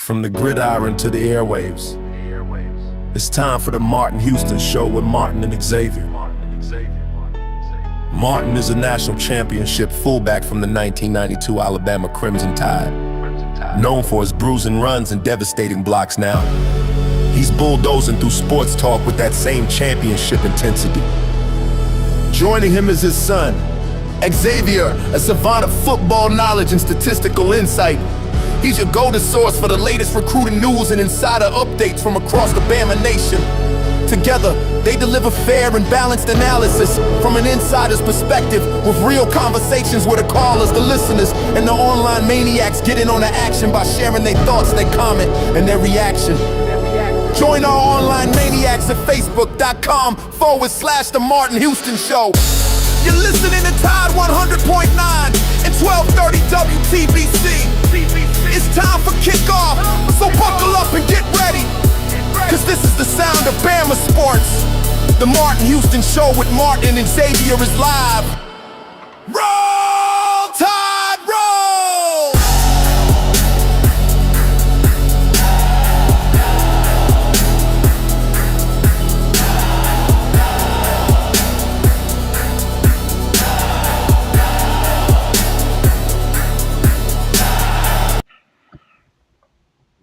From the gridiron to the airwaves, it's time for the Martin Houston Show with Martin and Xavier. Martin is a national championship fullback from the 1992 Alabama Crimson Tide. Known for his bruising runs and devastating blocks now, he's bulldozing through sports talk with that same championship intensity. Joining him is his son, Xavier, a savant of football knowledge and statistical insight. He's your go-to source for the latest recruiting news and insider updates from across the Bama Nation. Together, they deliver fair and balanced analysis from an insider's perspective, with real conversations where the callers, the listeners, and the online maniacs get in on the action by sharing their thoughts, their comment, and their reaction. Join our online maniacs at facebook.com/The Martin Houston Show. You're listening to Tide 100.9 and 1230 WTBC. It's time for kickoff, so buckle up and get ready, cause this is the sound of Bama sports. The Martin Houston Show with Martin and Xavier is live. Roll Tide, roll!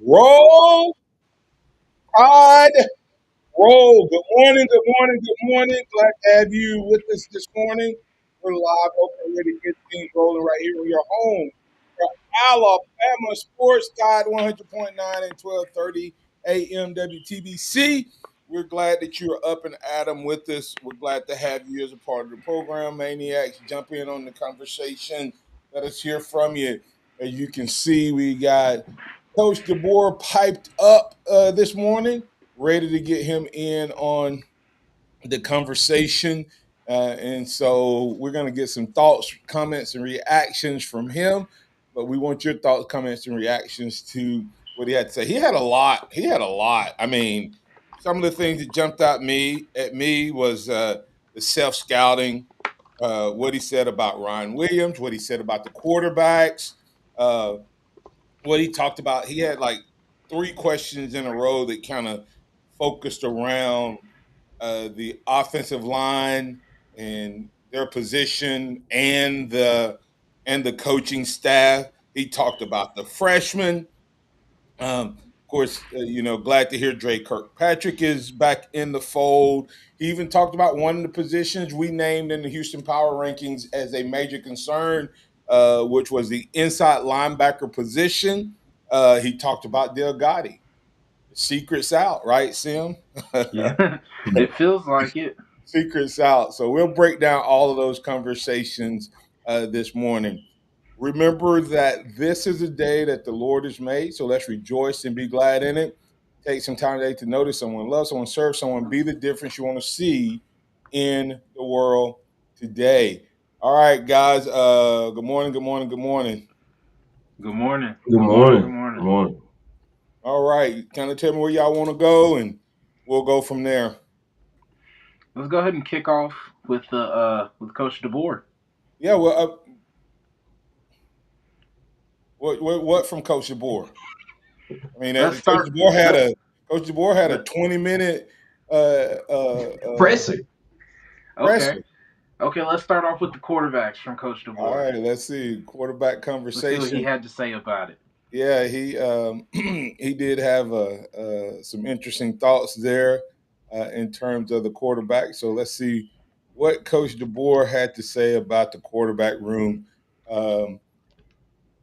Roll Tide, roll. Good morning, good morning, good morning. Glad to have you with us this morning. We're live, open, ready to get things rolling right here in your home. For Alabama Sports, Tide 100.9 and 1230 AM WTBC. We're glad that you're up and at 'em with us. We're glad to have you as a part of the program. Maniacs, jump in on the conversation. Let us hear from you. As you can see, we got Coach DeBoer piped up this morning, ready to get him in on the conversation. And so we're going to get some thoughts, comments, and reactions from him. But we want your thoughts, comments, and reactions to what he had to say. He had a lot. I mean, some of the things that jumped out at me was the self-scouting, what he said about Ryan Williams, what he said about the quarterbacks, what he talked about. He had like 3 questions in a row that kind of focused around the offensive line and their position and the coaching staff. He talked about the freshmen. Of course, glad to hear Dre Kirkpatrick is back in the fold. He even talked about one of the positions we named in the Houston Power Rankings as a major concern, which was the inside linebacker position. He talked about Del Gotti. Secret's out, right, Sim? Yeah, it feels like it. Secret's out. So we'll break down all of those conversations this morning. Remember that this is a day that the Lord has made, so let's rejoice and be glad in it. Take some time today to notice someone, love someone, serve someone, be the difference you want to see in the world today. All right, guys. Good morning. Good morning. Good morning. Good morning. All right. Kind of tell me where y'all want to go, and we'll go from there. Let's go ahead and kick off with Coach DeBoer. Yeah. Well, what from Coach DeBoer? I mean, Coach DeBoer had a 20-minute presser. Okay, let's start off with the quarterbacks from Coach DeBoer. All right, let's see. Quarterback conversation. Let's see what he had to say about it. Yeah, he did have some interesting thoughts there in terms of the quarterback. So let's see what Coach DeBoer had to say about the quarterback room.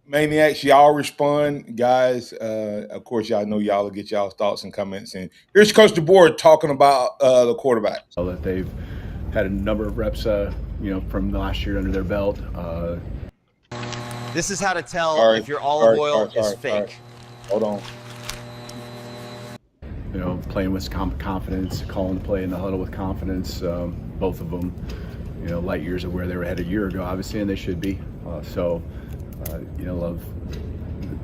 Maniacs, y'all respond, guys. Of course, y'all know y'all will get y'all's thoughts and comments. And here's Coach DeBoer talking about the quarterback. That they've had a number of reps, from the last year under their belt. This is how to tell if your olive oil is fake. Hold on. Playing with confidence, calling the play in the huddle with confidence. Both of them, light years of where they were at a year ago, obviously, and they should be. Love,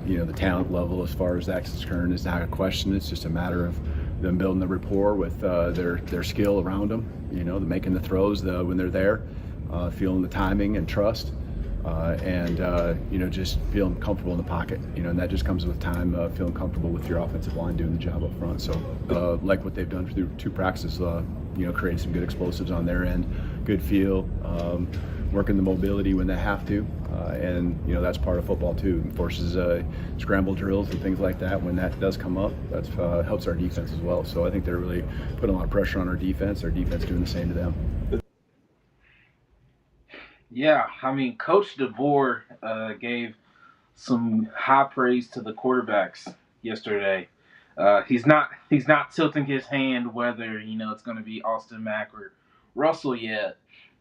the talent level as far as that's concerned is not a question. It's just a matter of them building the rapport with their skill around them, making the throws when they're there, feeling the timing and trust. and just feeling comfortable in the pocket. And that just comes with time, feeling comfortable with your offensive line doing the job up front. So, like what they've done through 2 practices, creating some good explosives on their end, good feel, working the mobility when they have to, and that's part of football too. It forces scramble drills and things like that. When that does come up, that helps our defense as well. So I think they're really putting a lot of pressure on our defense. Our defense doing the same to them. Yeah, I mean, Coach DeBoer gave some high praise to the quarterbacks yesterday. He's not tilting his hand whether it's going to be Austin Mack or Russell yet,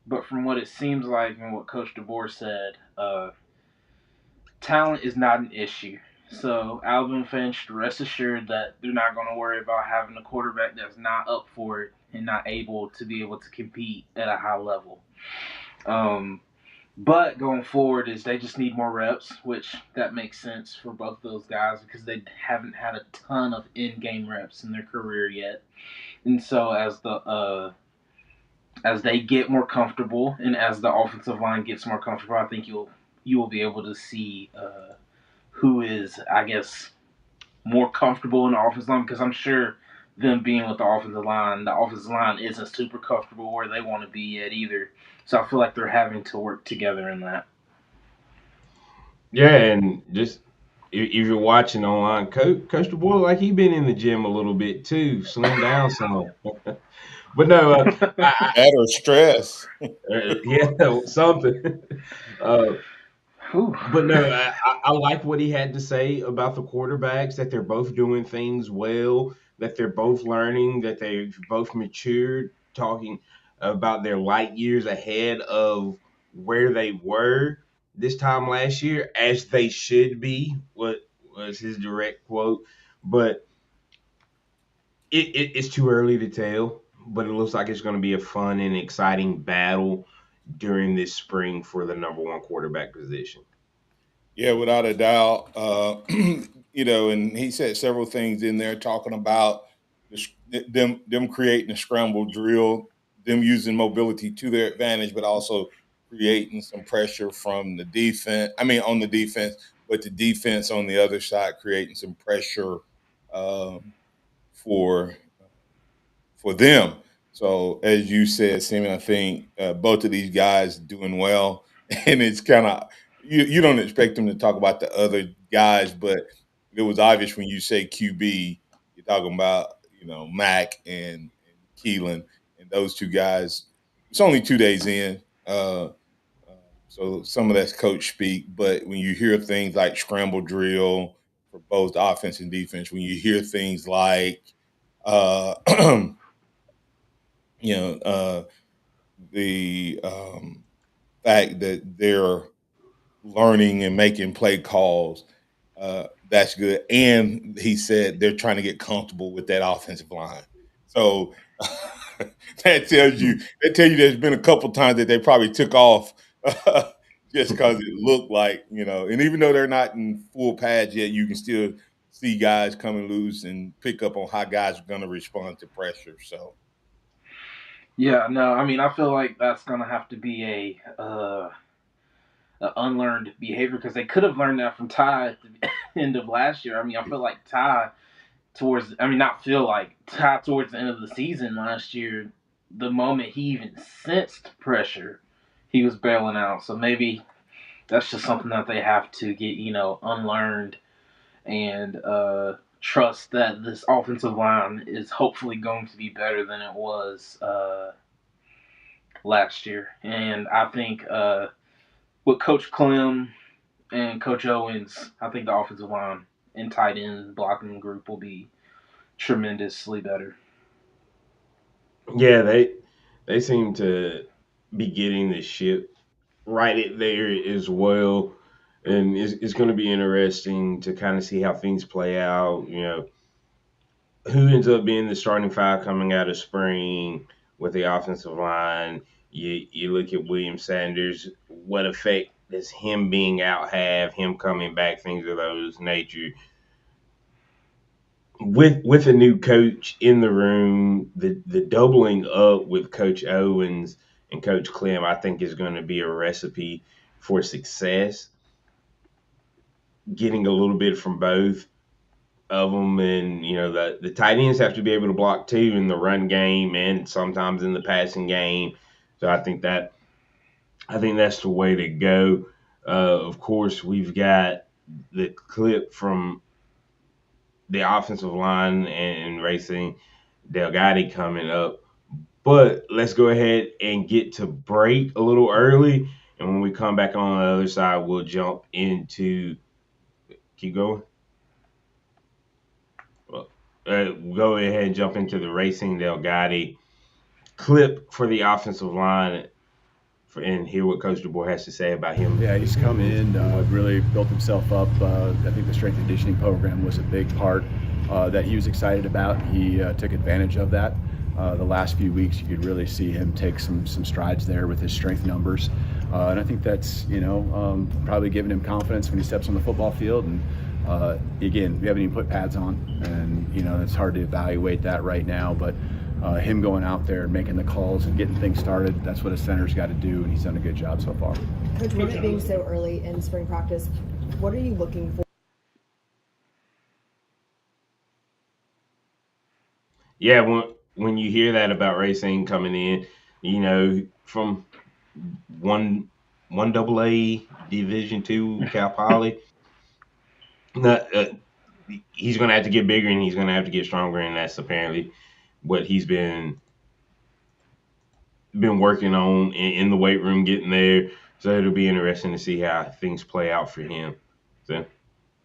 but from what it seems like and what Coach DeBoer said, talent is not an issue. So Alabama fans should rest assured that they're not going to worry about having a quarterback that's not up for it and not able to compete at a high level. But going forward is they just need more reps, which that makes sense for both those guys because they haven't had a ton of in-game reps in their career yet. And so as they get more comfortable and as the offensive line gets more comfortable, I think you will be able to see who is, I guess, more comfortable in the offensive line because I'm sure them being with the offensive line isn't super comfortable where they want to be yet either. So I feel like they're having to work together in that. Yeah, and just if you're watching online, Coach DeBoer, like he been in the gym a little bit too, slim down some. But no, That or stress. yeah, something. But no, I like what he had to say about the quarterbacks, that they're both doing things well, that they're both learning, that they've both matured, talking about their light years ahead of where they were this time last year, as they should be, what was his direct quote. But it's too early to tell, but it looks like it's going to be a fun and exciting battle during this spring for the number 1 quarterback position. Yeah, without a doubt. And he said several things in there talking about them creating a scramble drill, them using mobility to their advantage, but also creating some pressure from the defense. I mean, on the defense, but the defense on the other side creating some pressure for them. So as you said, Simon, I think both of these guys doing well, and it's kind of you don't expect them to talk about the other guys, but it was obvious when you say QB, you're talking about Mac and Keelan, and those 2 guys. It's only 2 days in, so some of that's coach speak. But when you hear things like scramble drill for both offense and defense, when you hear things like the fact that they're learning and making play calls, that's good. And he said they're trying to get comfortable with that offensive line. So that tells you there's been a couple times that they probably took off just because it looked like, and even though they're not in full pads yet, you can still see guys coming loose and pick up on how guys are going to respond to pressure. So. Yeah, no, I mean, I feel like that's gonna have to be a unlearned behavior because they could have learned that from Ty at the end of last year. I mean, I feel like Ty towards the end of the season last year, the moment he even sensed pressure, he was bailing out. So maybe that's just something that they have to get unlearned and trust that this offensive line is hopefully going to be better than it was last year. And I think with Coach Clem and Coach Owens, I think the offensive line and tight end blocking group will be tremendously better. Yeah, they seem to be getting the ship right there as well. And it's going to be interesting to kind of see how things play out. Who ends up being the starting 5 coming out of spring with the offensive line. You look at William Sanders, what effect does him being out have, him coming back, things of those nature. With a new coach in the room, the doubling up with Coach Owens and Coach Clem, I think is going to be a recipe for success, getting a little bit from both of them. And, the tight ends have to be able to block too in the run game and sometimes in the passing game. So I think that's the way to go. Of course, we've got the clip from the offensive line and Racing Delgado coming up. But let's go ahead and get to break a little early. And when we come back on the other side, we'll jump into – keep going? Well, go ahead and jump into the Racing Delgado clip for the offensive line and hear what Coach DeBoer has to say about him. Yeah, he's come in, really built himself up. I think the strength and conditioning program was a big part that he was excited about. He took advantage of that. The last few weeks, you could really see him take some strides there with his strength numbers. And I think that's, probably giving him confidence when he steps on the football field. And again, we haven't even put pads on, and, it's hard to evaluate that right now. But him going out there and making the calls and getting things started, that's what a center's got to do, and he's done a good job so far. Coach, with it being so early in spring practice, what are you looking for? Yeah, when you hear that about Racing coming in, from one AA Division II Cal Poly, he's going to have to get bigger and he's going to have to get stronger, and that's apparently what he's been working on in the weight room, getting there. So it'll be interesting to see how things play out for him. So.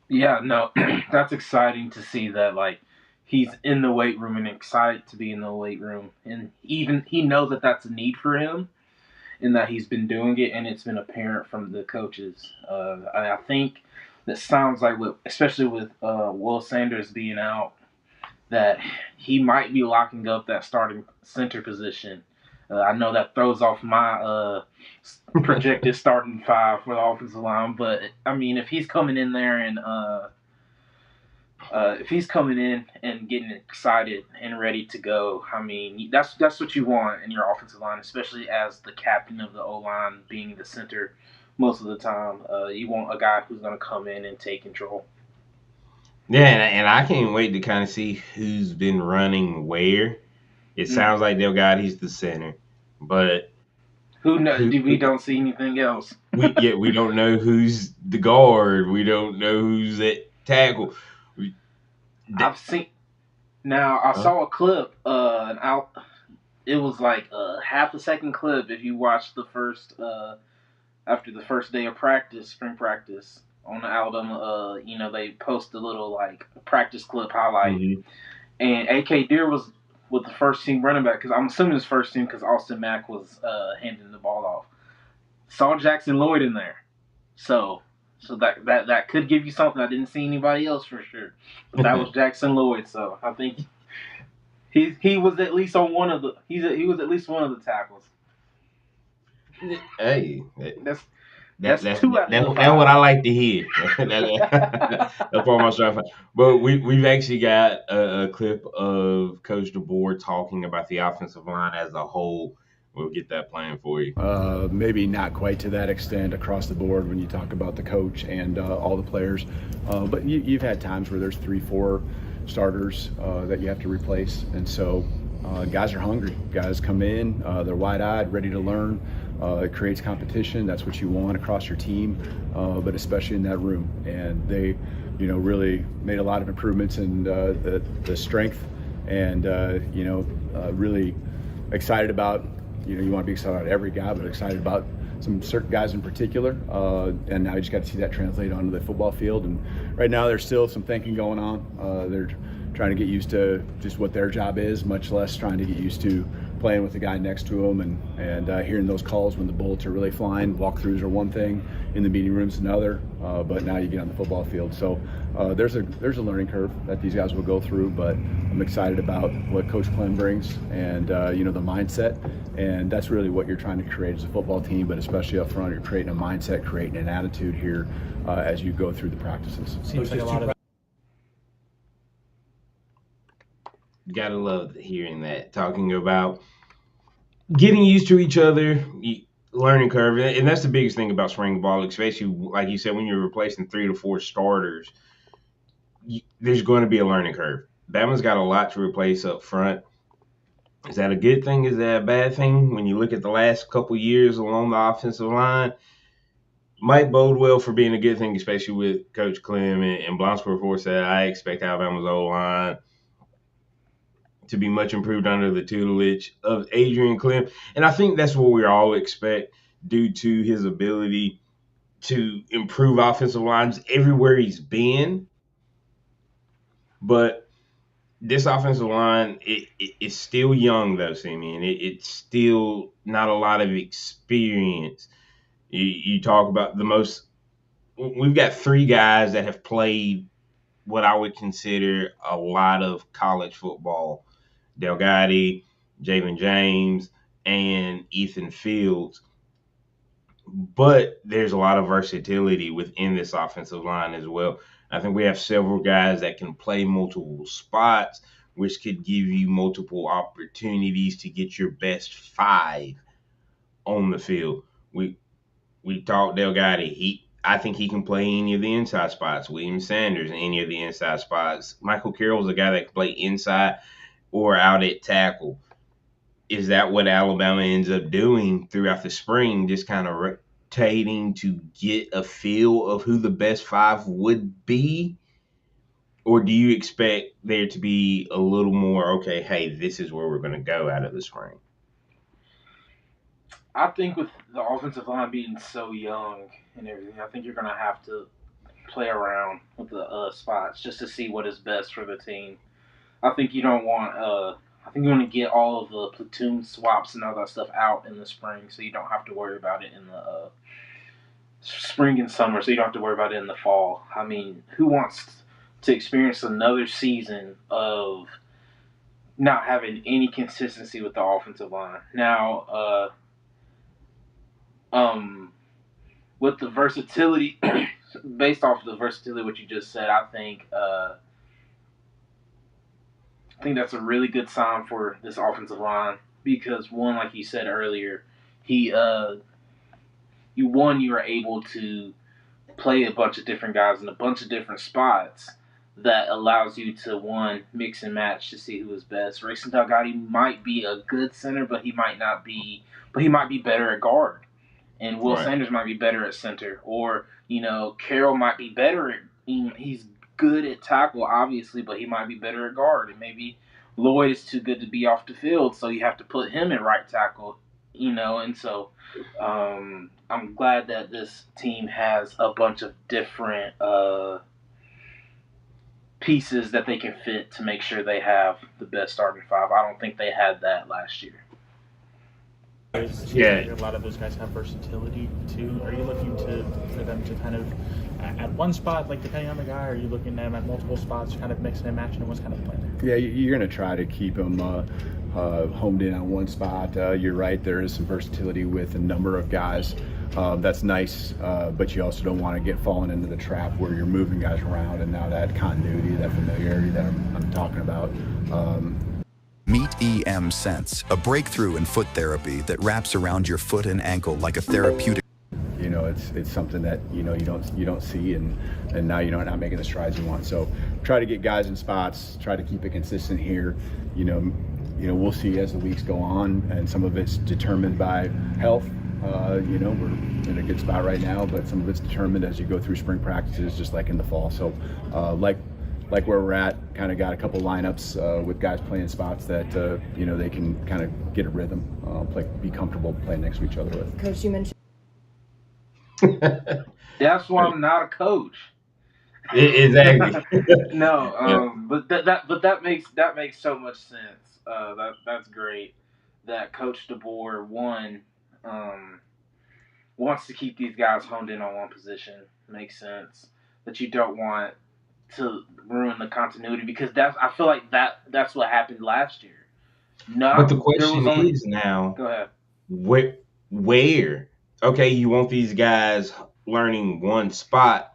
Yeah, no, that's exciting to see that, like, he's in the weight room and excited to be in the weight room. And even he knows that that's a need for him and that he's been doing it, and it's been apparent from the coaches. I think that sounds like, especially with Will Sanders being out, that he might be locking up that starting center position. I know that throws off my projected starting five for the offensive line, but I mean, if he's coming in there and getting excited and ready to go, I mean, that's what you want in your offensive line, especially as the captain of the O-line, being the center most of the time. You want a guy who's going to come in and take control. Yeah, and I can't wait to kind of see who's been running where. It sounds like Delgado's the center, but who knows? We don't see anything else. we don't know who's the guard. We don't know who's at tackle. I saw a clip. It was like a half a second clip. If you watch the first after the first day of spring practice on the Alabama, they post a little like practice clip highlight, and AK Deer was with the first team running back, because I'm assuming it's first team because Austin Mack was handing the ball off. Saw Jackson Lloyd in there, so that could give you something. I didn't see anybody else for sure, but that was Jackson Lloyd. So I think he was at least on one of the he was at least one of the tackles. Hey, that's two out of that's five. what I like to hear. That's part of my strategy. But we've actually got a clip of Coach DeBoer talking about the offensive line as a whole. We'll get that playing for you. Maybe not quite to that extent across the board when you talk about the coach and all the players. But you've had times where there's 3-4 starters that you have to replace. And so guys are hungry. Guys come in, they're wide-eyed, ready to learn. It creates competition. That's what you want across your team, but especially in that room. And they, really made a lot of improvements in the strength, and really excited about. You want to be excited about every guy, but excited about some certain guys in particular. And now you just got to see that translate onto the football field. And right now, there's still some thinking going on. They're trying to get used to just what their job is, much less trying to get used to playing with the guy next to them and hearing those calls when the bullets are really flying. Walkthroughs are one thing, in the meeting rooms another, but now you get on the football field. So there's a learning curve that these guys will go through, but I'm excited about what Coach Clem brings and the mindset, and that's really what you're trying to create as a football team, but especially up front, you're creating a mindset, creating an attitude here as you go through the practices. Seems like a lot of Gotta love hearing that, talking about getting used to each other. learning curve, and that's the biggest thing about spring ball, especially like you said, when you're replacing 3 to 4 starters, there's going to be a learning curve. Bama's got a lot to replace up front. Is that a good thing? Is that a bad thing? When you look at the last couple years along the offensive line, might bode well for being a good thing, especially with Coach Clem and Blanche before said, I expect Alabama's O-line to be much improved under the tutelage of Adrian Clem. And I think that's what we all expect due to his ability to improve offensive lines everywhere he's been. But this offensive line, it's still young, though, Simeon. It's still not a lot of experience. You talk about we've got 3 guys that have played what I would consider a lot of college football. Delgado, Jalen James, and Ethan Fields. But there's a lot of versatility within this offensive line as well. I think we have several guys that can play multiple spots, which could give you multiple opportunities to get your best 5 on the field. We talked Delgado. I think he can play any of the inside spots. William Sanders, any of the inside spots. Michael Carroll's a guy that can play inside or out at tackle. Is that what Alabama ends up doing throughout the spring, just kind of rotating to get a feel of who the best 5 would be? Or do you expect there to be a little more, okay, hey, this is where we're going to go out of the spring? I think with the offensive line being so young and everything, I think you're going to have to play around with the spots just to see what is best for the team. I think you don't want I think you want to get all of the platoon swaps and all that stuff out in the spring, so you don't have to worry about it in the spring and summer. So you don't have to worry about it in the fall. I mean, who wants to experience another season of not having any consistency with the offensive line? Now, with the versatility, based off of the versatility, what you just said, I think that's a really good sign for this offensive line because one, like you said earlier, you were able to play a bunch of different guys in a bunch of different spots that allows you to one mix and match to see who is best. Racing Delgado might be a good center, but he might not be. But he might be better at guard, and Will Sanders might be better at center, or Carroll might be better at. He's good at tackle, obviously, but he might be better at guard, and maybe Lloyd is too good to be off the field, so you have to put him at right tackle. And so I'm glad that this team has a bunch of different pieces that they can fit to make sure they have the best starting 5. I don't think they had that last year. Yeah, a lot of those guys have versatility too. Are you looking for them to kind of at one spot, like depending on the guy, or are you looking at them at multiple spots, kind of mixing and matching? What's kind of the plan there? Yeah, you're going to try to keep them homed in on one spot. You're right, there is some versatility with a number of guys. That's nice, but you also don't want to get fallen into the trap where you're moving guys around, and now that continuity, that familiarity that I'm talking about. Meet EM Sense, a breakthrough in foot therapy that wraps around your foot and ankle like a therapeutic. It's something that you don't see, and now you're not making the strides you want. So try to get guys in spots. Try to keep it consistent here. We'll see as the weeks go on, and some of it's determined by health. We're in a good spot right now, but some of it's determined as you go through spring practices, just like in the fall. So, like where we're at, kind of got a couple lineups with guys playing spots that they can kind of get a rhythm, be comfortable playing next to each other with. Coach, you mentioned. That's why I'm not a coach. Exactly. No, but that makes so much sense. That's great. That Coach DeBoer wants to keep these guys honed in on one position. Makes sense. That you don't want to ruin the continuity because I feel like that's what happened last year. No, but the question is now. Go ahead. Where? Okay, you want these guys learning one spot,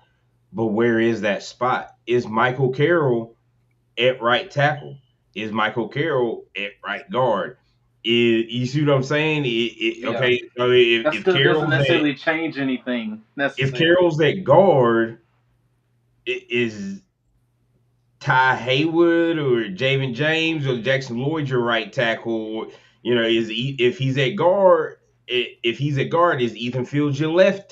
but where is that spot? Is Michael Carroll at right tackle? Is Michael Carroll at right guard? You see what I'm saying? Yeah, Okay, so that still doesn't necessarily change anything if necessarily. Carroll's at guard, is Ty Haywood or Javen James or Jackson Lloyd your right tackle? Or, if he's at guard, if he's at guard, is Ethan Fields your left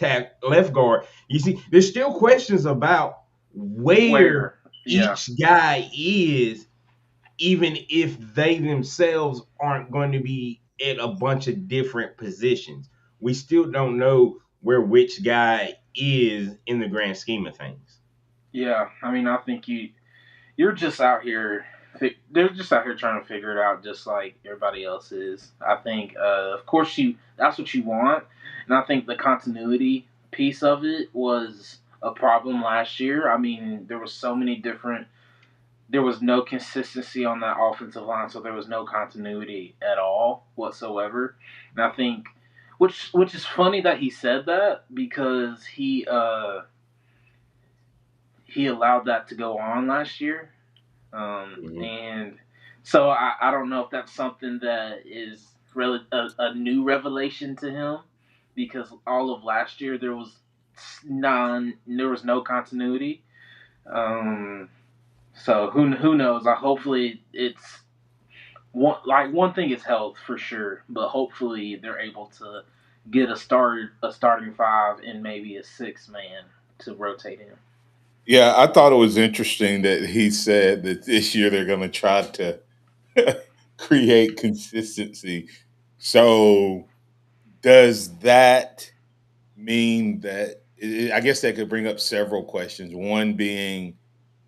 guard? You see, there's still questions about where Where? Yeah, each guy is, even if they themselves aren't going to be at a bunch of different positions. We still don't know where which guy is in the grand scheme of things. yeah. I mean, I think you're just out here. They're just out here trying to figure it out, just like everybody else is. I think, of course, that's what you want, and I think the continuity piece of it was a problem last year. I mean, there was so many different. There was no consistency on that offensive line, so there was no continuity at all whatsoever. And I think, which is funny that he said that because he allowed that to go on last year. Mhm. And so I don't know if that's something that is really a new revelation to him because all of last year there was no continuity. Um, so who knows? Hopefully it's one thing is health for sure, but hopefully they're able to get a starting five and maybe a six man to rotate in. Yeah, I thought it was interesting that he said that this year they're going to try to create consistency. So, does that mean that? I guess that could bring up several questions. One being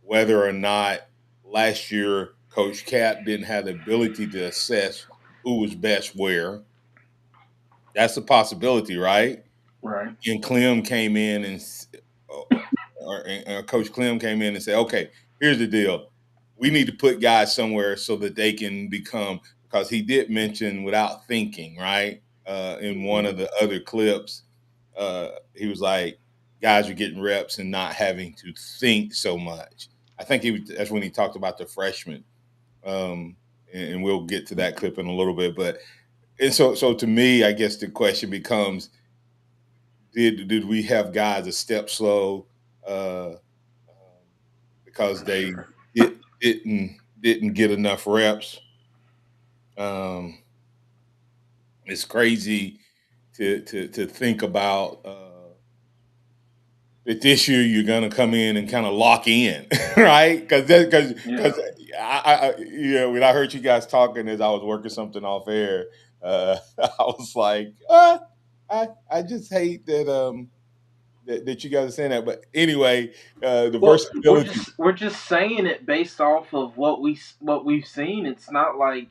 whether or not last year Coach Cap didn't have the ability to assess who was best where. That's a possibility, right? Right. And Clem came in or Coach Clem came in and said, "Okay, here's the deal. We need to put guys somewhere so that they can become." Because he did mention without thinking, right? In one of the other clips, he was like, "Guys are getting reps and not having to think so much." I think that's when he talked about the freshmen, um, and we'll get to that clip in a little bit. But and so to me, I guess the question becomes: Did we have guys a step slow because For they sure. didn't get enough reps? Um, it's crazy to think about that this year you're gonna come in and kind of lock in, right? Because Yeah. when I heard you guys talking as I was working something off air, I was like, I just hate that you guys are saying that. But anyway, the Well, versatility. we're just saying it based off of what we've seen. It's not like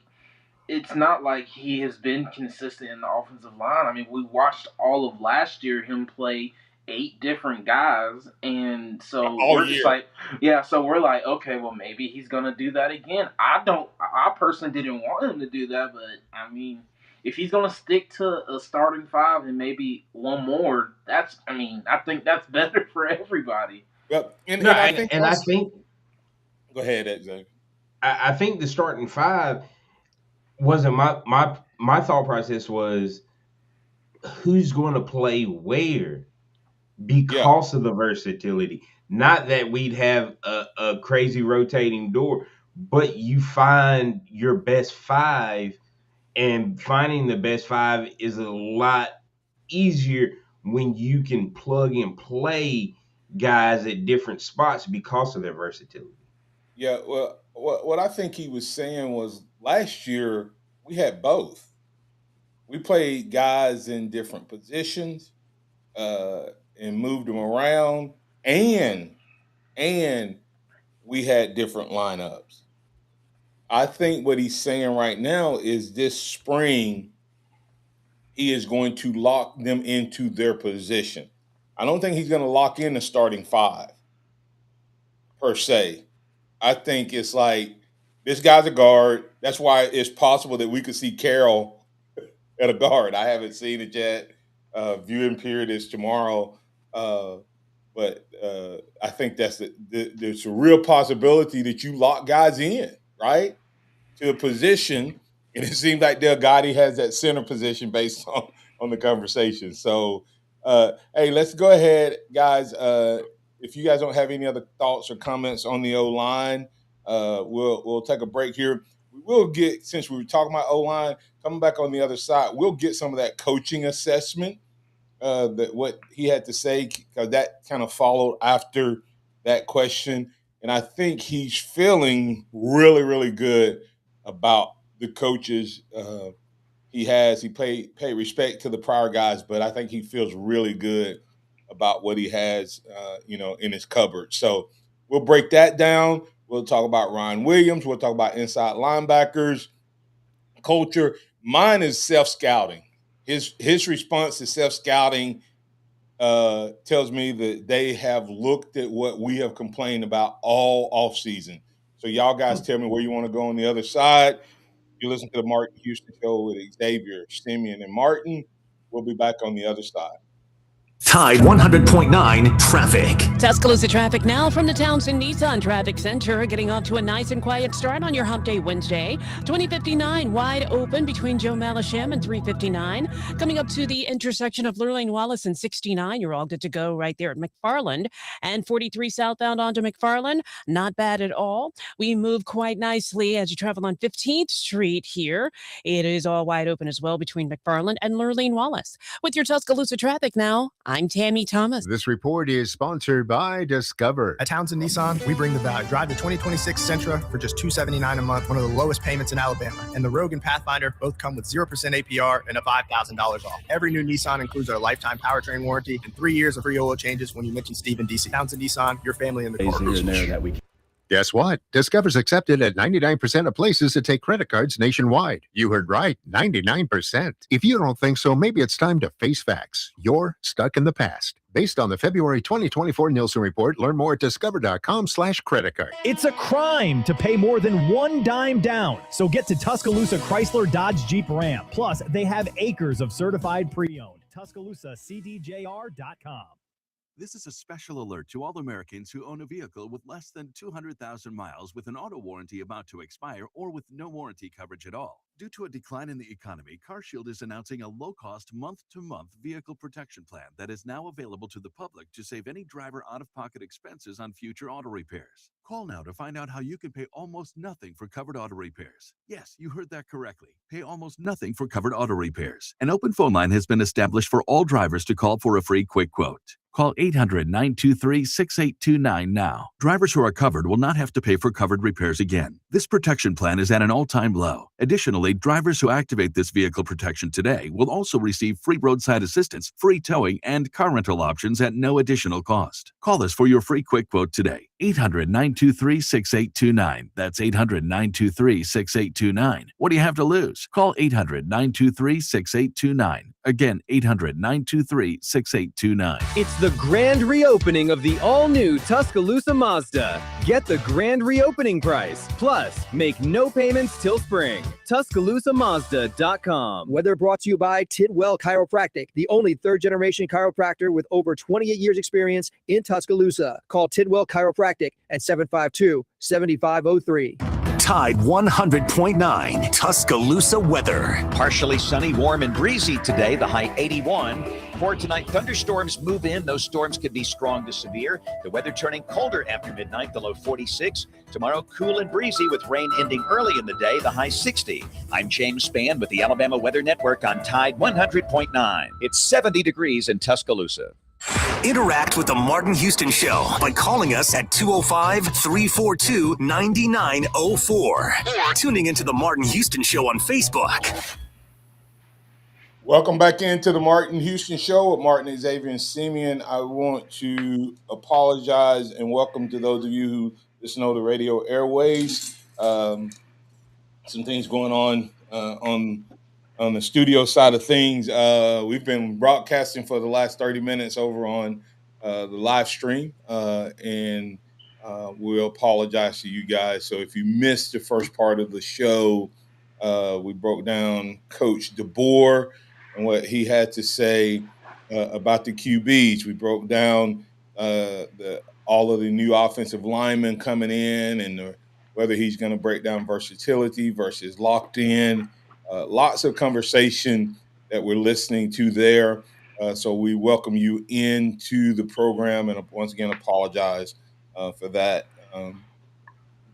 he has been consistent in the offensive line. I mean, we watched all of last year him play 8 different guys, and so All we're just year. like, yeah. So we're like, okay, well maybe he's gonna do that again. I don't. I personally didn't want him to do that, but I mean, if he's gonna stick to a starting five and maybe one more, that's. I mean, I think that's better for everybody. Yep. No, And I think and I also, think go ahead, Xavier. I think the starting five wasn't my thought process was who's going to play where Yeah. because of the versatility. Not that we'd have a crazy rotating door, but you find your best five, and finding the best five is a lot easier when you can plug and play guys at different spots because of their versatility. Yeah. Well, what I think he was saying was last year we had both. We played guys in different positions uh, and moved them around, and and we had different lineups. I think what he's saying right now is this spring he is going to lock them into their position. I don't think he's going to lock in the starting five per se. I think it's like this guy's a guard. That's why it's possible that we could see Carroll at a guard. I haven't seen it yet. Viewing period is tomorrow, uh, but I think there's a real possibility that you lock guys in right to a position, And it seems like Delgatti has that center position based on the conversation. So, hey, let's go ahead, guys. If you guys don't have any other thoughts or comments on the O-line, we'll take a break here. We will get, since we were talking about O-line, coming back on the other side, we'll get some of that coaching assessment, that what he had to say, because that kind of followed after that question. And I think he's feeling really, really good about the coaches he has. He paid respect to the prior guys, but I think he feels really good about what he has, in his cupboard. So we'll break that down. We'll talk about Ryan Williams. We'll talk about inside linebackers, culture. Mine is self-scouting. His response to self-scouting tells me that they have looked at what we have complained about all offseason. So y'all guys tell me where you want to go on the other side. You listen to the Martin Houston Show with Xavier, Simeon, and Martin. We'll be back on the other side. Tide 100.9 traffic. Tuscaloosa traffic now from the Townsend Nissan Traffic Center, getting off to a nice and quiet start on your hump day Wednesday. 2059 wide open between Joe Malisham and 359. Coming up to the intersection of Lurleen Wallace and 69, you're all good to go right there at McFarland. And 43 southbound onto McFarland, not bad at all. We move quite nicely as you travel on 15th Street here. It is all wide open as well between McFarland and Lurleen Wallace. With your Tuscaloosa traffic now, I'm Tammy Thomas. This report is sponsored by Discover. At Townsend Nissan, we bring the value. Drive the 2026 Sentra for just $279 a month, one of the lowest payments in Alabama. And the Rogue and Pathfinder both come with 0% APR and a $5,000 off. Every new Nissan includes our lifetime powertrain warranty and 3 years of free oil changes when you mention Steve and DC. Townsend Nissan, your family in the car. That we Guess what? Discover's accepted at 99% of places that take credit cards nationwide. You heard right, 99%. If you don't think so, maybe it's time to face facts. You're stuck in the past. Based on the February 2024 Nielsen report, learn more at discover.com/credit card. It's a crime to pay more than one dime down. So get to Tuscaloosa Chrysler Dodge Jeep Ram. Plus, they have acres of certified pre-owned. TuscaloosaCDJR.com. This is a special alert to all Americans who own a vehicle with less than 200,000 miles with an auto warranty about to expire or with no warranty coverage at all. Due to a decline in the economy, CarShield is announcing a low-cost month-to-month vehicle protection plan that is now available to the public to save any driver out-of-pocket expenses on future auto repairs. Call now to find out how you can pay almost nothing for covered auto repairs. Yes, you heard that correctly. Pay almost nothing for covered auto repairs. An open phone line has been established for all drivers to call for a free quick quote. Call 800-923-6829 now. Drivers who are covered will not have to pay for covered repairs again. This protection plan is at an all-time low. Additionally, drivers who activate this vehicle protection today will also receive free roadside assistance, free towing, and car rental options at no additional cost. Call us for your free quick quote today. 800-923-6829. That's 800-923-6829. What do you have to lose? Call 800-923-6829. Again, 800-923-6829. It's the grand reopening of the all-new Tuscaloosa Mazda. Get the grand reopening price. Plus, make no payments till spring. TuscaloosaMazda.com. Weather brought to you by Tidwell Chiropractic, the only third-generation chiropractor with over 28 years experience in Tuscaloosa. Call Tidwell Chiropractic at 752-7503. Tide 100.9 Tuscaloosa weather. Partially sunny, warm, and breezy today, the high 81. For tonight, thunderstorms move in. Those storms could be strong to severe. The weather turning colder after midnight, the low 46. Tomorrow, cool and breezy with rain ending early in the day, the high 60. I'm James Spann with the Alabama Weather Network on Tide 100.9. It's 70 degrees in Tuscaloosa. Interact with the Martin Houston Show by calling us at 205-342-9904 or tuning into the Martin Houston Show on Facebook. Welcome back into the Martin Houston Show with Martin, Xavier, and Simeon. I want to apologize and welcome to those of you who listen to the radio airways. Some things going on the studio side of things. We've been broadcasting for the last 30 minutes over on the live stream, and we'll apologize to you guys. So if you missed the first part of the show, we broke down Coach DeBoer and what he had to say about the QBs. We broke down all of the new offensive linemen coming in and whether he's going to break down versatility versus locked in. Lots of conversation that we're listening to there. So we welcome you into the program, and once again apologize for that.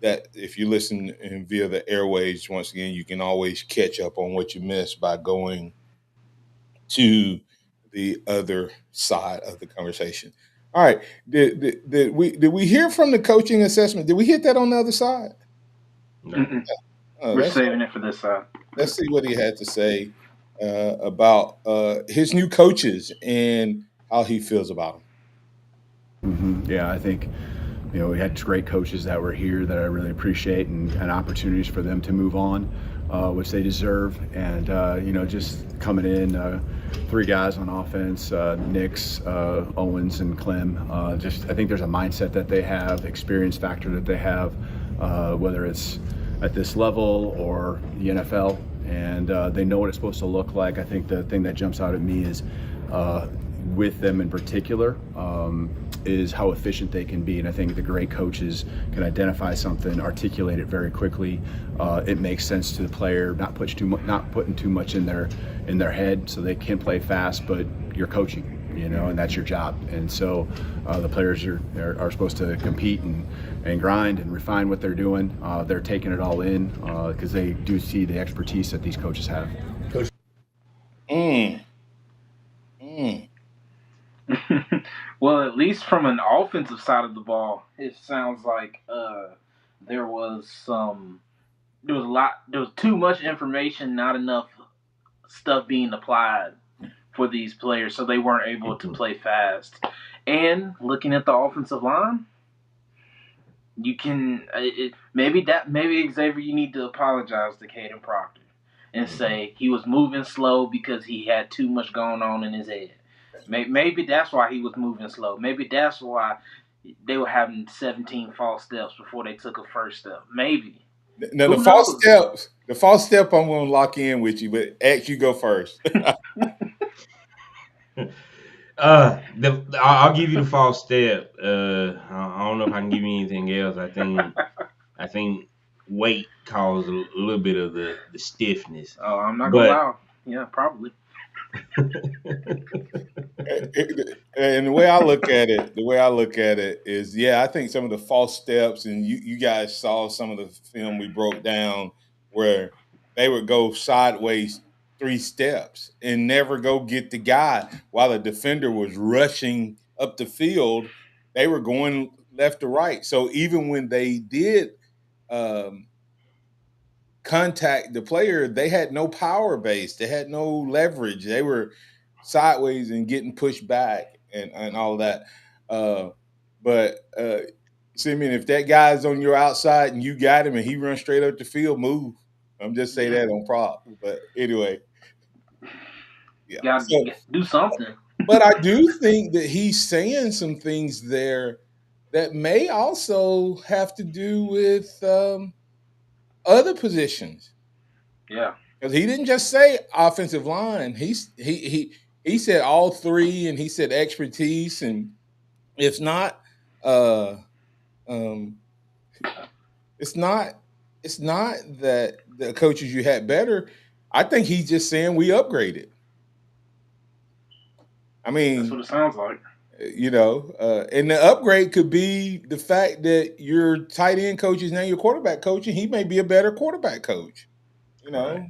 That if you listen via the airways, once again, you can always catch up on what you missed by going to the other side of the conversation. All right, did we hear from the coaching assessment? Did we hit that on the other side? Mm-mm. Oh, We're saving it for this side. let's see what he had to say about his new coaches and how he feels about them. Yeah, I think we had great coaches that were here that I really appreciate, and opportunities for them to move on, which they deserve. And just coming in, 3 guys on offense, Nix, Owens, and Clem. I think there's a mindset that they have, experience factor that they have, whether it's at this level or the NFL, and they know what it's supposed to look like. I think the thing that jumps out at me is with them in particular is how efficient they can be. And I think the great coaches can identify something, articulate it very quickly. It makes sense to the player, not putting too much in their head, so they can play fast. But you're coaching, and that's your job. And so the players are supposed to compete and grind and refine what they're doing. They're taking it all in because they do see the expertise that these coaches have. Well, at least from an offensive side of the ball, it sounds like there was too much information, not enough stuff being applied for these players, so they weren't able to play fast. And looking at the offensive line, you can maybe Xavier, you need to apologize to Caden Proctor and say he was moving slow because he had too much going on in his head. Maybe that's why he was moving slow. Maybe that's why they were having 17 false steps before they took a first step. Maybe. Now, the false step I'm going to lock in with you, but X, you go first. I'll give you the false step. I don't know if I can give you anything else. I think weight caused a little bit of the stiffness. Oh, I'm not gonna lie. Yeah, probably. And the way I look at it is, I think some of the false steps, and you guys saw some of the film we broke down where they would go sideways 3 steps and never go get the guy while the defender was rushing up the field. They were going left to right. So even when they did contact the player, they had no power base. They had no leverage. They were sideways and getting pushed back and all of that. Simeon, if that guy's on your outside and you got him and he runs straight up the field, move. I'm just saying that on prop. But anyway. Yeah. Do something. But I do think that he's saying some things there that may also have to do with other positions. Yeah. Because he didn't just say offensive line. He said all 3, and he said expertise, and it's not that the coaches you had better. I think he's just saying we upgraded. I mean, that's what it sounds like. And the upgrade could be the fact that your tight end coach is now your quarterback coach, and he may be a better quarterback coach.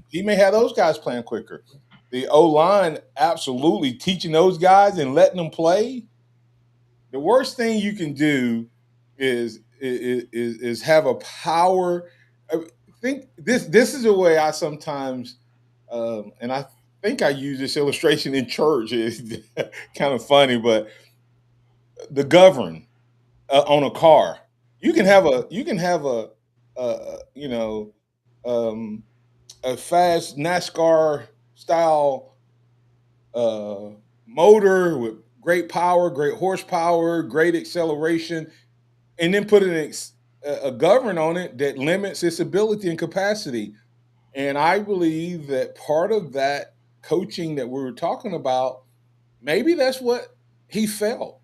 He may have those guys playing quicker. The O-line, absolutely teaching those guys and letting them play. The worst thing you can do is have a power. I think this is the way I sometimes, and I think I use this illustration in church. It's kind of funny, but the govern on a car, you can have a fast NASCAR style motor with great power, great horsepower, great acceleration, and then put a govern on it that limits its ability and capacity. And I believe that part of that coaching that we were talking about, maybe that's what he felt,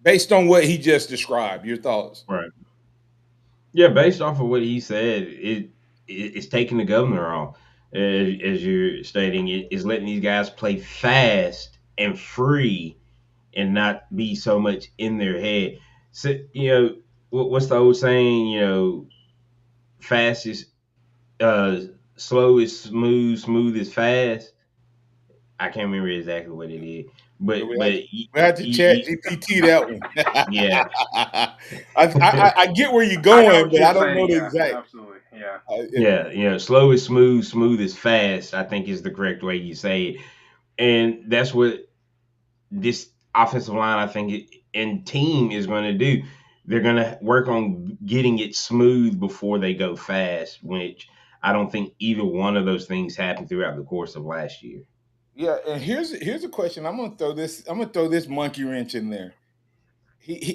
based on what he just described. Your thoughts? Right. Yeah, based off of what he said, it's taking the governor off, as you're stating. It is letting these guys play fast and free, and not be so much in their head. So, what's the old saying? Fast is slow is smooth, smooth is fast. I can't remember exactly what it is, but we had to chat GPT that one. yeah, I get where you're I know going, what but you're I don't saying. know the Yeah, exact. absolutely. Yeah. slow is smooth, smooth is fast, I think is the correct way you say it. And that's what this offensive line, I think, and team is going to do. They're going to work on getting it smooth before they go fast, which I don't think either one of those things happened throughout the course of last year. Yeah, and here's a question. I'm gonna throw this monkey wrench in there.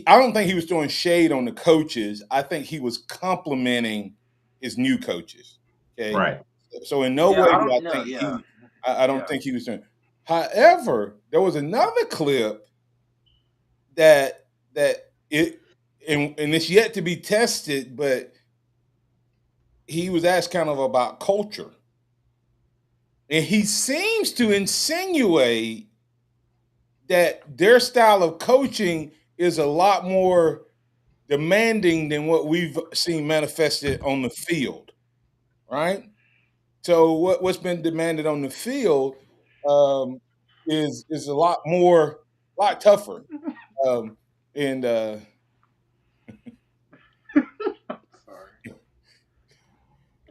I don't think he was throwing shade on the coaches. I think he was complimenting his new coaches. Okay, Right. so in no Yeah, way I do I don't know. think Yeah. I don't Yeah. think he was doing. However, there was another clip that it and it's yet to be tested, but he was asked kind of about culture, and he seems to insinuate that their style of coaching is a lot more demanding than what we've seen manifested on the field, right? So what's been demanded on the field is a lot tougher, and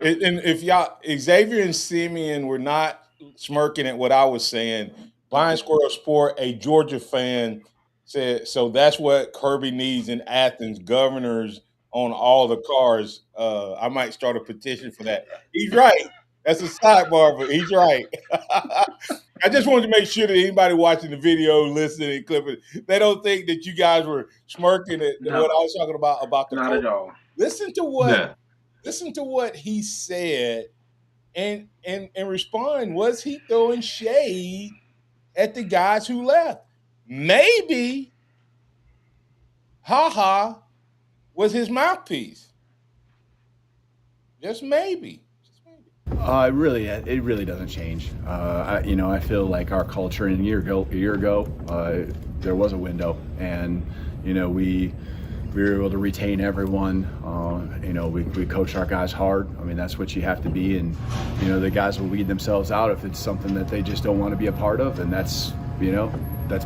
and if y'all Xavier and Simeon were not smirking at what I was saying, Blind Squirrel Sport, a Georgia fan, said, so that's what Kirby needs in Athens, governors on all the cars. I might start a petition for that. He's right. That's a sidebar, but he's right. I just wanted to make sure that anybody watching the video, listening, and clipping, they don't think that you guys were smirking at No. what I was talking about the Not culture. at all. Listen to what he said and respond. Was he throwing shade at the guys who left? Maybe was his mouthpiece. Just maybe. It really doesn't change. I feel like our culture a year ago, there was a window, and we were able to retain everyone. We coached our guys hard. I mean, that's what you have to be, and the guys will weed themselves out if it's something that they just don't want to be a part of, and that's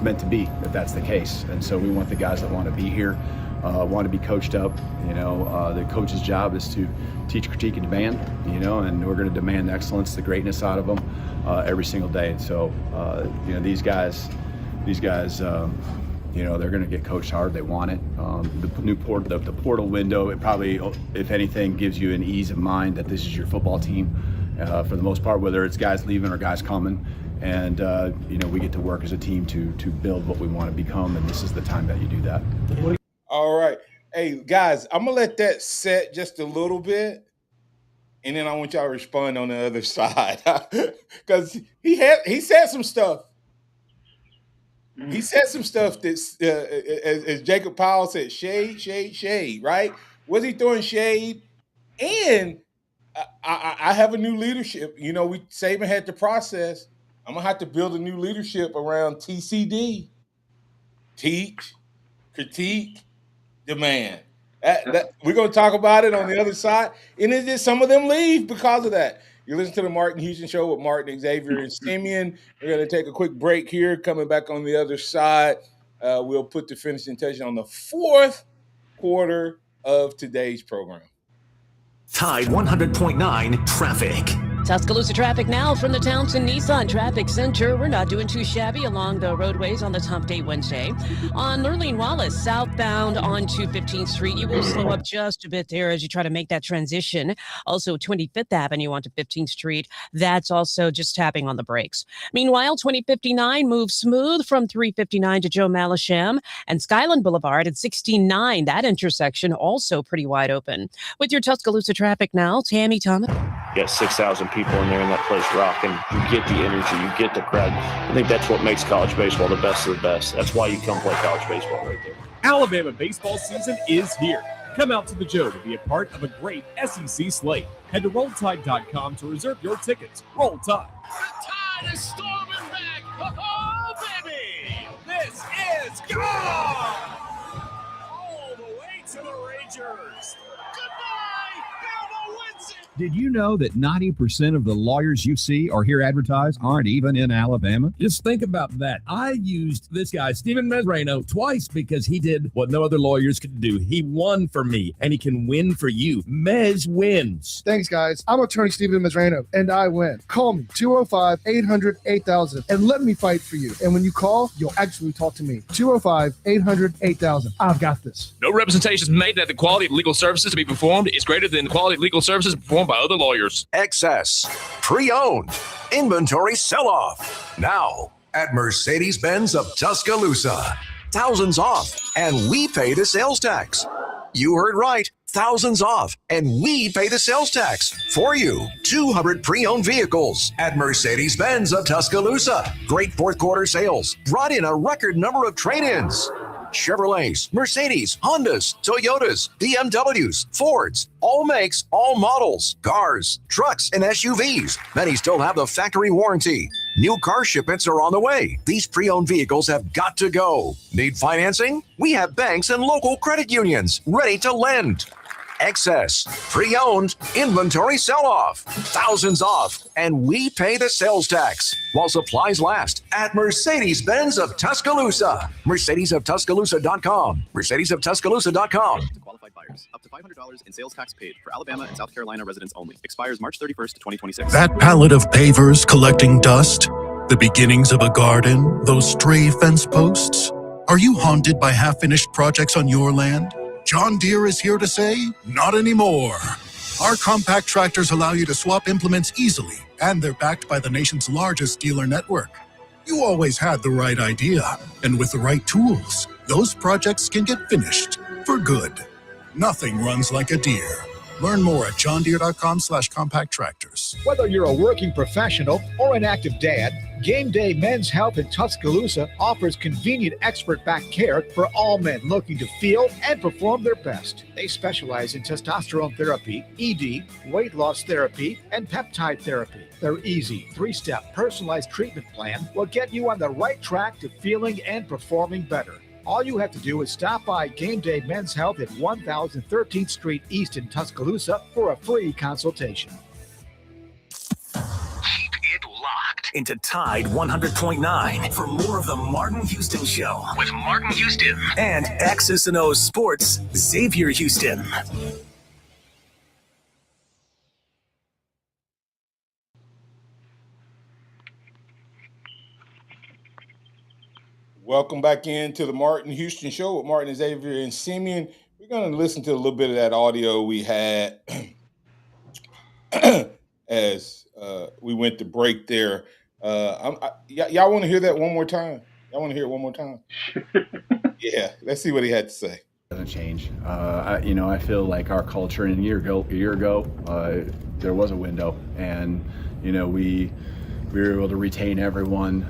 meant to be if that's the case. And so we want the guys that want to be here, want to be coached up. The coach's job is to teach, critique, and demand. And we're going to demand excellence, the greatness out of them every single day. And so these guys. They're going to get coached hard. They want it. The portal window, it probably, if anything, gives you an ease of mind that this is your football team for the most part, whether it's guys leaving or guys coming. And, we get to work as a team to build what we want to become, and this is the time that you do that. All right. Hey, guys, I'm going to let that set just a little bit, and then I want y'all to respond on the other side. Because he said some stuff. He said some stuff that's, as Jacob Powell said, shade, right? Was he throwing shade? And I have a new leadership. Saban had the process. I'm going to have to build a new leadership around TCD. Teach, critique, demand. We're going to talk about it on the other side. And then some of them leave because of that. You listen to the Martin Houston Show with Martin, Xavier, and Simeon. We're going to take a quick break here. Coming back on the other side, we'll put the finishing touch on the fourth quarter of today's program. Tide 100.9 traffic. Tuscaloosa traffic now from the Townsend Nissan Traffic Center. We're not doing too shabby along the roadways on this hump day Wednesday. On Lurleen Wallace, southbound onto 15th Street, you will slow up just a bit there as you try to make that transition. Also, 25th Avenue onto 15th Street, that's also just tapping on the brakes. Meanwhile, 2059 moves smooth from 359 to Joe Malisham, and Skyland Boulevard at 69. That intersection also pretty wide open. With your Tuscaloosa traffic now, Tammy Thomas. You got 6,000 people in there in that place rocking. You get the energy, you get the crowd. I think that's what makes college baseball the best of the best. That's why you come play college baseball right there. Alabama baseball season is here. Come out to the Joe to be a part of a great SEC slate. Head to RollTide.com to reserve your tickets. Roll Tide. The Tide is storming back. Oh, baby. This is gone. All the way to the Rangers. Goodbye, Bilbo wins it. Did you know that 90% of the lawyers you see or hear advertised aren't even in Alabama? Just think about that. I used this guy, Stephen Mesrano, twice because he did what no other lawyers could do. He won for me, and he can win for you. Mez wins. Thanks, guys. I'm attorney Stephen Mesrano, and I win. Call me, 205-800-8000, and let me fight for you. And when you call, you'll actually talk to me. 205-800-8000. I've got this. No representations made that the quality of legal services to be performed is greater than the quality of legal services performed by other lawyers. Excess, pre-owned, inventory sell-off. Now at Mercedes-Benz of Tuscaloosa. Thousands off, and we pay the sales tax. You heard right. Thousands off, and we pay the sales tax for you. 200 pre-owned vehicles at Mercedes-Benz of Tuscaloosa. Great fourth quarter sales. Brought in a record number of trade-ins. Chevrolets, Mercedes, Hondas, Toyotas, BMWs, Fords, all makes, all models, cars, trucks, and SUVs. Many still have the factory warranty. New car shipments are on the way. These pre-owned vehicles have got to go. Need financing? We have banks and local credit unions ready to lend. Excess, pre-owned, inventory sell-off, thousands off, and we pay the sales tax while supplies last at Mercedes-Benz of Tuscaloosa. Mercedes-of-Tuscaloosa.com. Mercedes-of-Tuscaloosa.com. To qualified buyers, up to $500 in sales tax paid for Alabama and South Carolina residents only. Expires March 31st, 2026. That pallet of pavers collecting dust, the beginnings of a garden, those stray fence posts. Are you haunted by half-finished projects on your land? John Deere is here to say, not anymore. Our compact tractors allow you to swap implements easily, and they're backed by the nation's largest dealer network. You always had the right idea, and with the right tools, those projects can get finished for good. Nothing runs like a Deere. Learn more at johndeere.com/compact tractors. Whether you're a working professional or an active dad, Gameday Men's Health in Tuscaloosa offers convenient expert-backed care for all men looking to feel and perform their best. They specialize in testosterone therapy, ED, weight loss therapy, and peptide therapy. Their easy, 3-step personalized treatment plan will get you on the right track to feeling and performing better. All you have to do is stop by Gameday Men's Health at 1013th Street East in Tuscaloosa for a free consultation. Keep it locked into Tide 100.9 for more of the Martin Houston Show with Martin Houston and X's and O's Sports, Xavier Houston. Welcome back into the Martin Houston Show with Martin, Xavier, and Simeon. We're going to listen to a little bit of that audio we had as we went to break there. Y'all want to hear that one more time? Y'all want to hear it one more time? Yeah, let's see what he had to say. Doesn't change. I feel like our culture, and a year ago, there was a window, and we were able to retain everyone.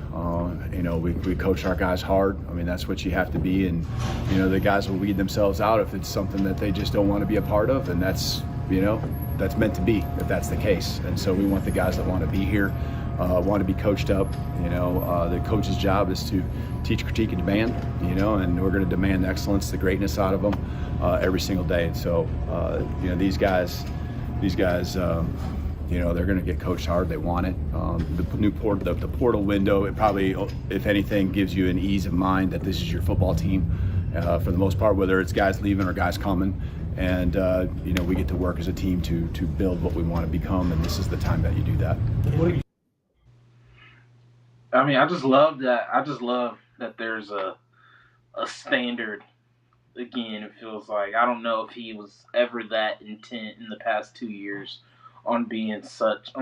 We coach our guys hard. I mean, that's what you have to be. And, the guys will weed themselves out if it's something that they just don't want to be a part of. And that's meant to be, if that's the case. And so we want the guys that want to be here, want to be coached up. The coach's job is to teach, critique, and demand, and we're going to demand excellence, the greatness out of them every single day. And so, these guys, they're going to get coached hard. They want it. The portal window, it probably, if anything, gives you an ease of mind that this is your football team for the most part, whether it's guys leaving or guys coming. And, we get to work as a team to build what we want to become, and this is the time that you do that. I just love that. I just love that there's a standard. Again, it feels like, I don't know if he was ever that intent in the past 2 years on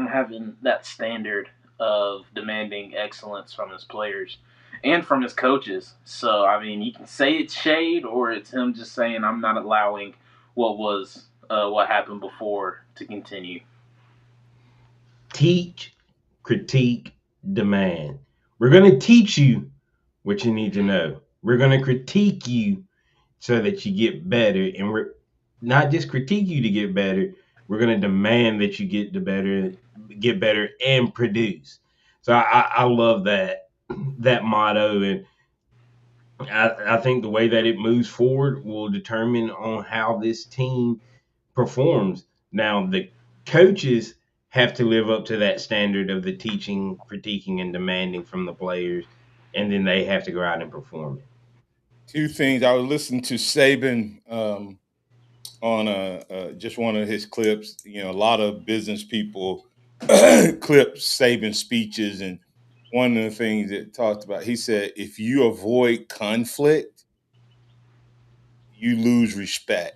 having that standard of demanding excellence from his players and from his coaches. So, you can say it's shade or it's him just saying, I'm not allowing what happened before to continue. Teach, critique, demand. We're going to teach you what you need to know. We're going to critique you so that you get better, and not just critique you to get better. We're going to demand that you get better, and produce. So I love that motto, and I think the way that it moves forward will determine on how this team performs. Now, the coaches have to live up to that standard of the teaching, critiquing, and demanding from the players, and then they have to go out and perform it. Two things. I was listening to Saban on just one of his clips. You know, a lot of business people clip Saban speeches, and one of the things that talked about, he said, if you avoid conflict, you lose respect.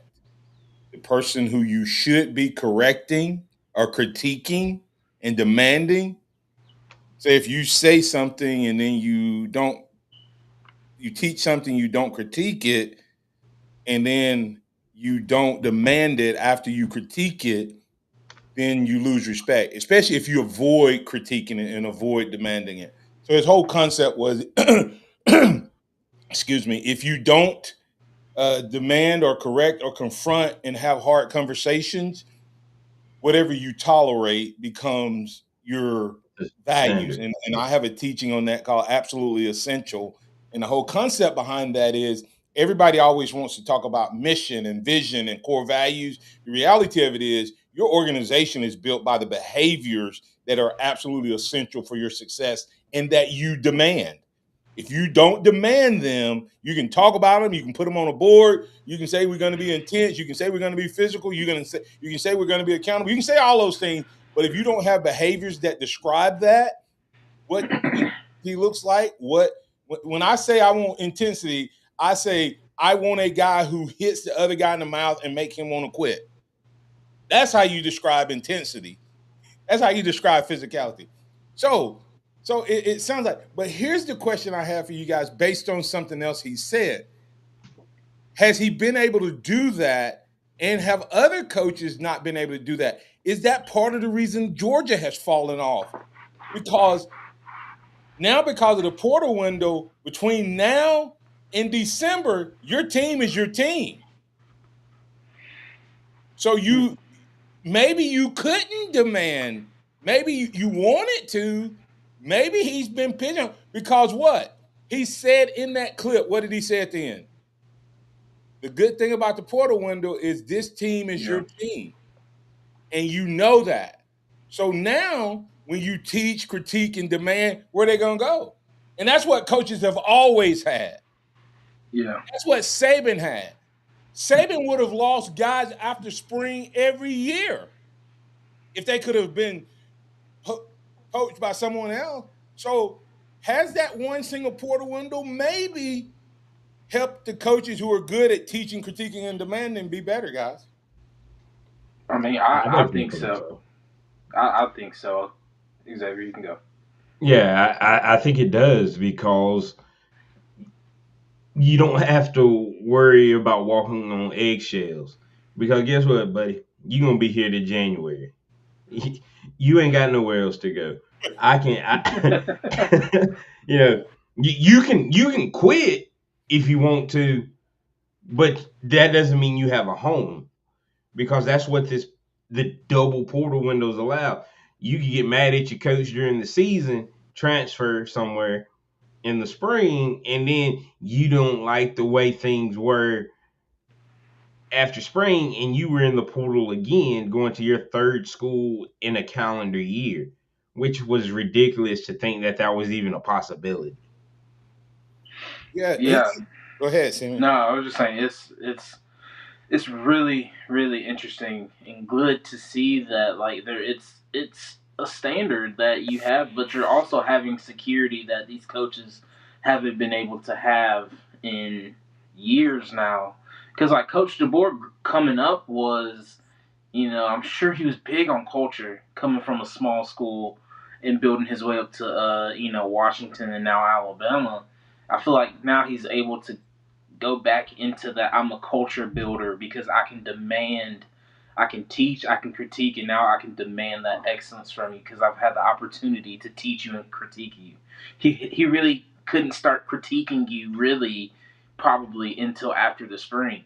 The person who you should be correcting or critiquing and demanding. Say if you say something and then you teach something, you don't critique it, and then you don't demand it after you critique it, then you lose respect, especially if you avoid critiquing it and avoid demanding it. So his whole concept was, excuse me, if you don't demand or correct or confront and have hard conversations, whatever you tolerate becomes your values. Standard. And I have a teaching on that called Absolutely Essential. And the whole concept behind that is everybody always wants to talk about mission and vision and core values. The reality of it is your organization is built by the behaviors that are absolutely essential for your success and that you demand. If you don't demand them, you can talk about them. You can put them on a board. You can say we're going to be intense. You can say we're going to be physical. You can say we're going to be accountable. You can say all those things. But if you don't have behaviors that describe that, what he looks like, when I say I want intensity, I say I want a guy who hits the other guy in the mouth and make him want to quit. That's how you describe intensity. That's how you describe physicality. So, it sounds like, but here's the question I have for you guys based on something else he said. Has he been able to do that and have other coaches not been able to do that? Is that part of the reason Georgia has fallen off? Because because of the portal window, between now and December, your team is your team. So maybe you couldn't demand, maybe you wanted to, maybe he's been pitching because what? He said in that clip, what did he say at the end? The good thing about the portal window is this team is your team. And you know that. So now when you teach, critique, and demand, where they going to go? And that's what coaches have always had. Yeah. That's what Saban had. Saban would have lost guys after spring every year if they could have been coached by someone else. So has that one single portal window maybe helped the coaches who are good at teaching, critiquing, and demanding be better, guys? I mean, I I definitely think think so. so. I think so. Xavier, you can go. Yeah, I think it does because you don't have to worry about walking on eggshells. Because guess what, buddy? You're gonna be here to January. You ain't got nowhere else to go. I can, you know, you can quit if you want to, but that doesn't mean you have a home because that's what the double portal windows allow. You can get mad at your coach during the season, transfer somewhere in the spring, and then you don't like the way things were after spring, and you were in the portal again, going to your third school in a calendar year, which was ridiculous to think that that was even a possibility. Yeah. Yeah. Go ahead, Sammy. No, I was just saying it's really really interesting and good to see that like it's a standard that you have, but you're also having security that these coaches haven't been able to have in years now. Because like Coach DeBoer coming up was, I'm sure he was big on culture coming from a small school and building his way up to Washington and now Alabama. I feel like now he's able to go back into that I'm a culture builder because I can demand, I can teach, I can critique, and now I can demand that excellence from you because I've had the opportunity to teach you and critique you. He really couldn't start critiquing you really probably until after the spring.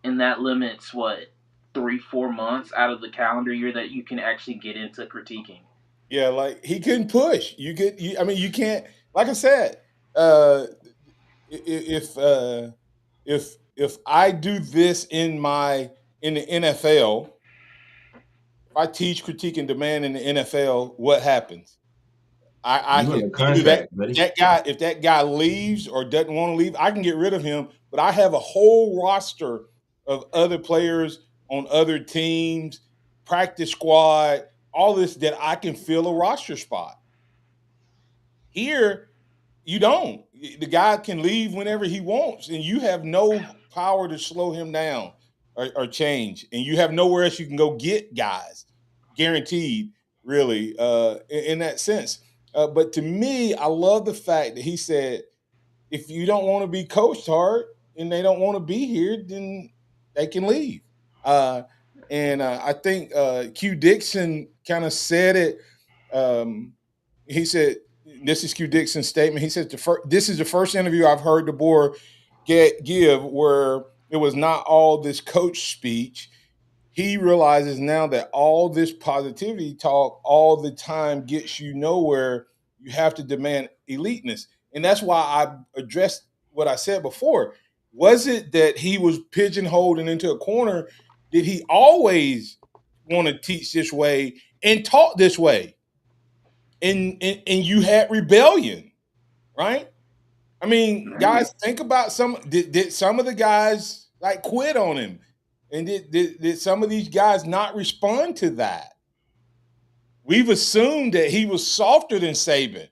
and that limits what 3-4 months out of the calendar year that you can actually get into critiquing. Yeah, like he couldn't push. I mean, you can't. Like I said, uh, if if I do this in the NFL, if I teach critique and demand in the NFL, what happens? I You can in a either that contract, buddy. that guy if that guy leaves or doesn't want to leave, I can get rid of him. But I have a whole roster of other players on other teams, practice squad, all this that I can fill a roster spot. Here, you don't. The guy can leave whenever he wants, and you have no power to slow him down or change. And you have nowhere else you can go get guys, guaranteed, really, in that sense. But to me, I love the fact that he said, if you don't want to be coached hard and they don't want to be here, then they can leave. And I think Q Dixon kind of said it. He said, this is Q Dixon's statement. He said, this is the first interview I've heard DeBoer give where it was not all this coach speech. He realizes now that all this positivity talk all the time gets you nowhere. You have to demand eliteness. And that's why I addressed what I said before. Was it that he was pigeonholed into a corner? Did he always want to teach this way and talk this way? And you had rebellion, right? I mean, guys, think about did some of the guys like quit on him? And did some of these guys not respond to that? We've assumed that he was softer than Saban.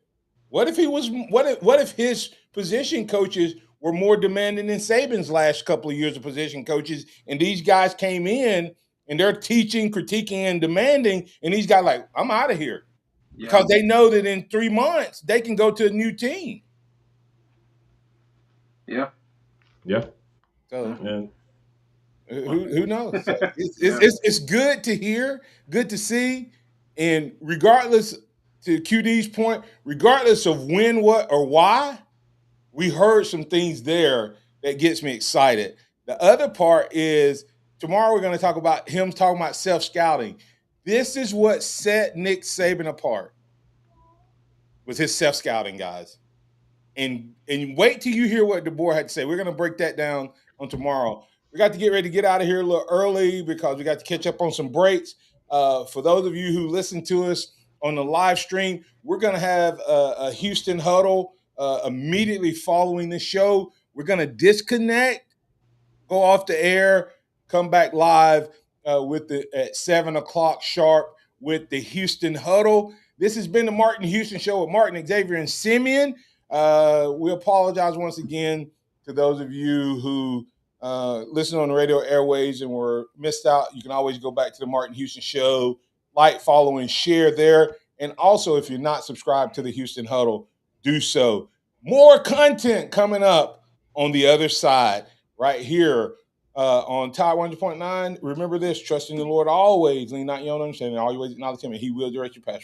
What if he was? What if his position coaches were more demanding than Saban's last couple of years of position coaches, and these guys came in and they're teaching, critiquing, and demanding, and these guys like, I'm out of here. Because they know that in 3 months they can go to a new team. Yeah. Yeah. So who knows? So it's good to hear, good to see, and regardless, to QD's point, regardless of when, what, or why, we heard some things there that gets me excited. The other part is tomorrow we're going to talk about him talking about self-scouting. This is what set Nick Saban apart, was his self-scouting, guys. And wait till you hear what DeBoer had to say. We're going to break that down on tomorrow. We got to get ready to get out of here a little early because we got to catch up on some breaks. For those of you who listen to us on the live stream, we're going to have a Houston huddle immediately following the show. We're going to disconnect, go off the air, come back live at 7 o'clock sharp with the Houston huddle. This has been the Martin Houston Show with Martin, Xavier, and Simeon. We apologize once again to those of you who listen on the radio airways and were missed out. You can always go back to the Martin Houston Show, like, follow, and share there. And also, if you're not subscribed to the Houston Huddle, do so. More content coming up on the other side right here on Tide 100.9. Remember this, trust in the Lord always, lean not your own understanding, always acknowledge him, and he will direct your path.